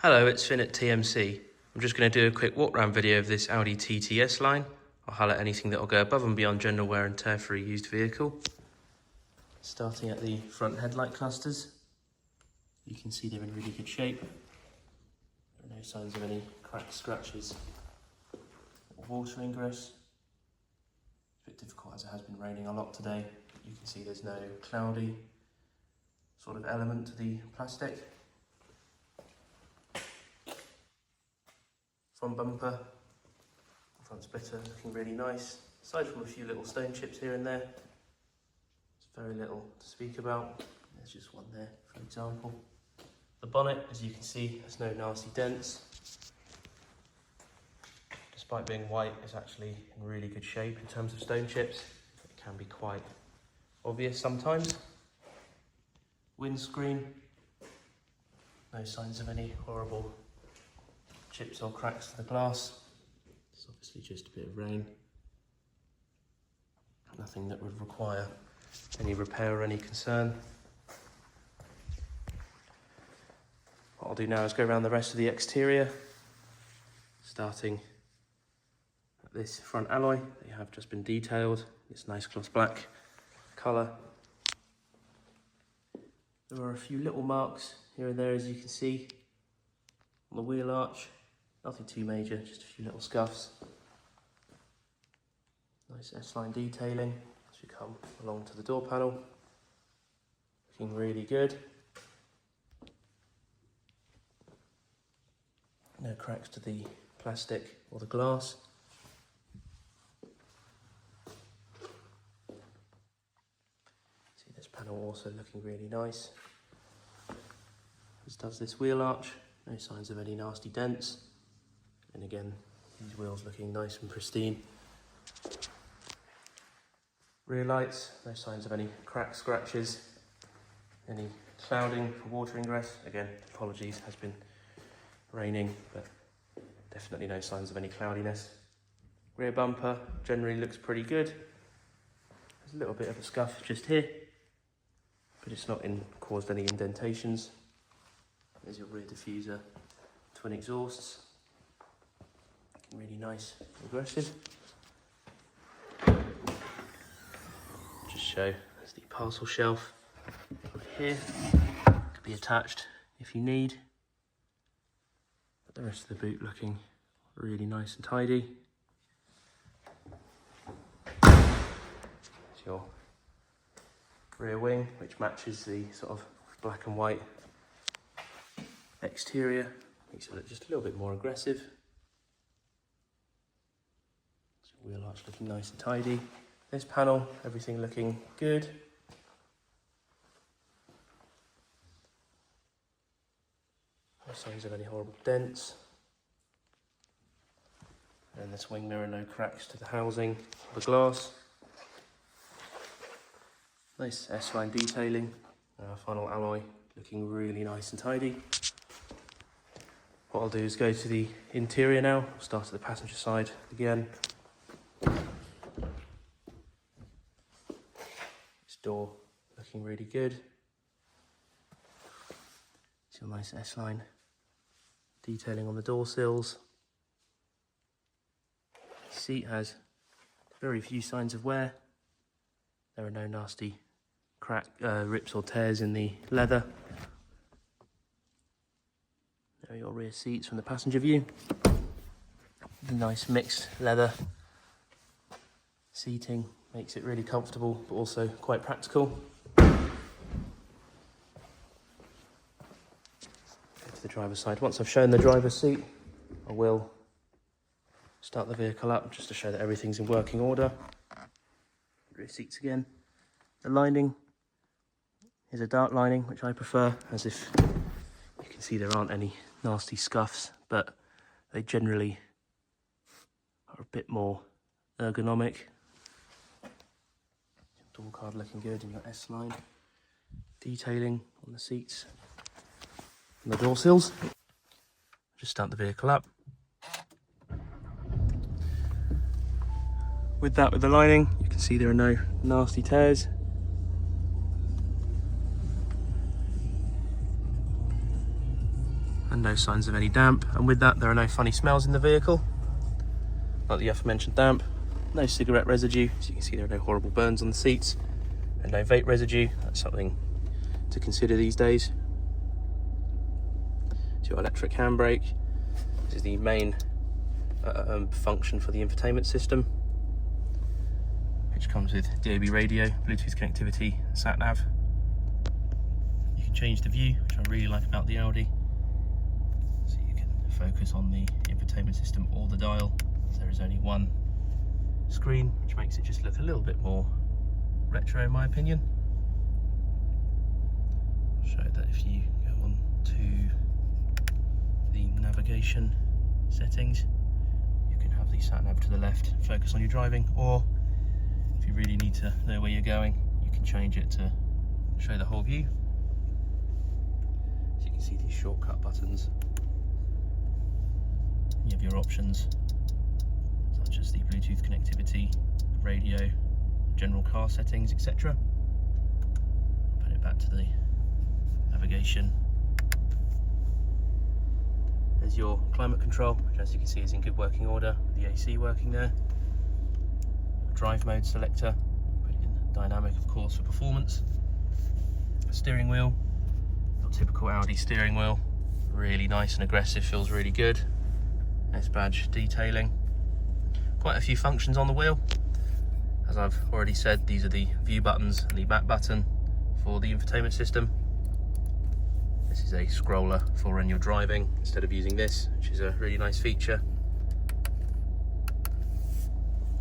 Hello, it's Finn at TMC. I'm just going to do a quick walk around video of this Audi TTS line. I'll highlight anything that will go above and beyond general wear and tear for a used vehicle. Starting at the front headlight clusters, you can see they're in really good shape. There are no signs of any cracks, scratches or water ingress. It's a bit difficult as it has been raining a lot today. You can see there's no cloudy sort of element to the plastic. Front bumper, front splitter looking really nice. Aside from a few little stone chips here and there, there's very little to speak about. There's just one there, for example. The bonnet, as you can see, has no nasty dents. Despite being white, it's actually in really good shape in terms of stone chips. It can be quite obvious sometimes. Windscreen, no signs of any horrible chips or cracks to the glass. It's obviously just a bit of rain. Nothing that would require any repair or any concern. What I'll do now is go around the rest of the exterior, starting at this front alloy that have just been detailed. This nice gloss black colour. There are a few little marks here and there, as you can see, on the wheel arch. Nothing too major, just a few little scuffs. Nice S-line detailing as we come along to the door panel. Looking really good. No cracks to the plastic or the glass. See this panel also looking really nice. As does this wheel arch. No signs of any nasty dents. And again, these wheels looking nice and pristine. Rear lights, no signs of any cracks, scratches, any clouding for water ingress. Again, apologies, has been raining, but definitely no signs of any cloudiness. Rear bumper generally looks pretty good. There's a little bit of a scuff just here, but it's not caused any indentations. There's your rear diffuser, twin exhausts. Really nice, aggressive. Just show there's the parcel shelf over here. Could be attached if you need. But the rest of the boot looking really nice and tidy. There's your rear wing, which matches the sort of black and white exterior. Makes it look just a little bit more aggressive. Wheel arch looking nice and tidy. This panel, everything looking good. No signs of any horrible dents. And this wing mirror, no cracks to the housing, the glass. Nice S-line detailing. Final alloy looking really nice and tidy. What I'll do is go to the interior now. I'll start at the passenger side again. Door looking really good. It's your nice S-line detailing on the door sills. The seat has very few signs of wear. There are no nasty rips or tears in the leather. There are your rear seats from the passenger view. The nice mixed leather seating. Makes it really comfortable, but also quite practical. Go to the driver's side. Once I've shown the driver's seat, I will start the vehicle up just to show that everything's in working order. Rear seats again. The lining is a dark lining, which I prefer, as if you can see there aren't any nasty scuffs, but they generally are a bit more ergonomic. Door card looking good, and your S-line detailing on the seats and the door sills. Just start the vehicle up. With the lining, you can see there are no nasty tears. and no signs of any damp. And with that, there are no funny smells in the vehicle, like the aforementioned damp. No cigarette residue, as you can see there are no horrible burns on the seats, and no vape residue. That's something to consider these days. So your electric handbrake. This is the main function for the infotainment system, which comes with DAB radio, Bluetooth connectivity, sat nav. You can change the view, which I really like about the Audi. So you can focus on the infotainment system or the dial. There is only one screen, which makes it just look a little bit more retro in my opinion. I'll show that if you go on to the navigation settings, you can have the sat nav to the left, focus on your driving, or if you really need to know where you're going, you can change it to show the whole view. So you can see these shortcut buttons. You have your options such as the Bluetooth connectivity, radio, general car settings, etc. Put it back to the navigation. There's your climate control, which as you can see is in good working order, with the AC working there. Drive mode selector, put it in dynamic of course for performance. Steering wheel, your typical Audi steering wheel, really nice and aggressive, feels really good. S badge detailing. Quite a few functions on the wheel. As I've already said, these are the view buttons and the back button for the infotainment system. This is a scroller for when you're driving instead of using this, which is a really nice feature.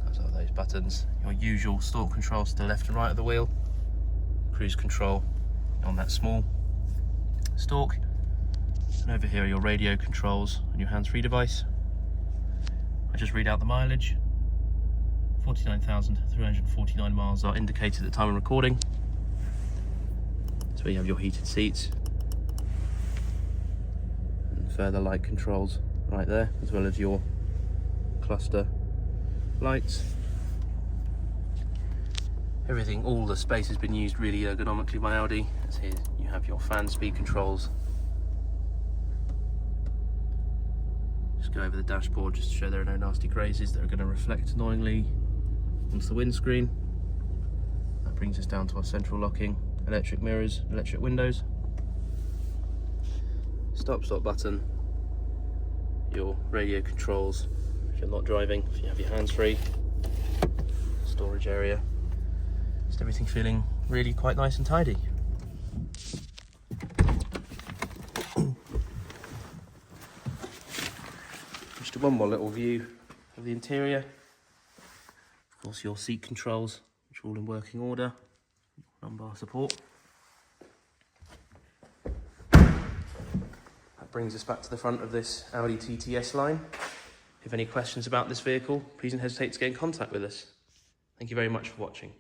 Those are those buttons. Your usual stalk controls to the left and right of the wheel. Cruise control on that small stalk. And over here are your radio controls and your hands-free device. I just read out the mileage. 49,349 miles are indicated at the time of recording. So you have your heated seats and further light controls right there, as well as your cluster lights. Everything, all the space has been used really ergonomically by Audi. As here you have your fan speed controls. Just go over the dashboard just to show there are no nasty grazes that are going to reflect annoyingly onto the windscreen. That brings us down to our central locking, electric mirrors, electric windows. Stop button, your radio controls if you're not driving, if you have your hands free, storage area. Just everything feeling really quite nice and tidy. Just one more little view of the interior. Of course, your seat controls, which are all in working order. Lumbar support. That brings us back to the front of this Audi TTS line. If you have any questions about this vehicle, please don't hesitate to get in contact with us. Thank you very much for watching.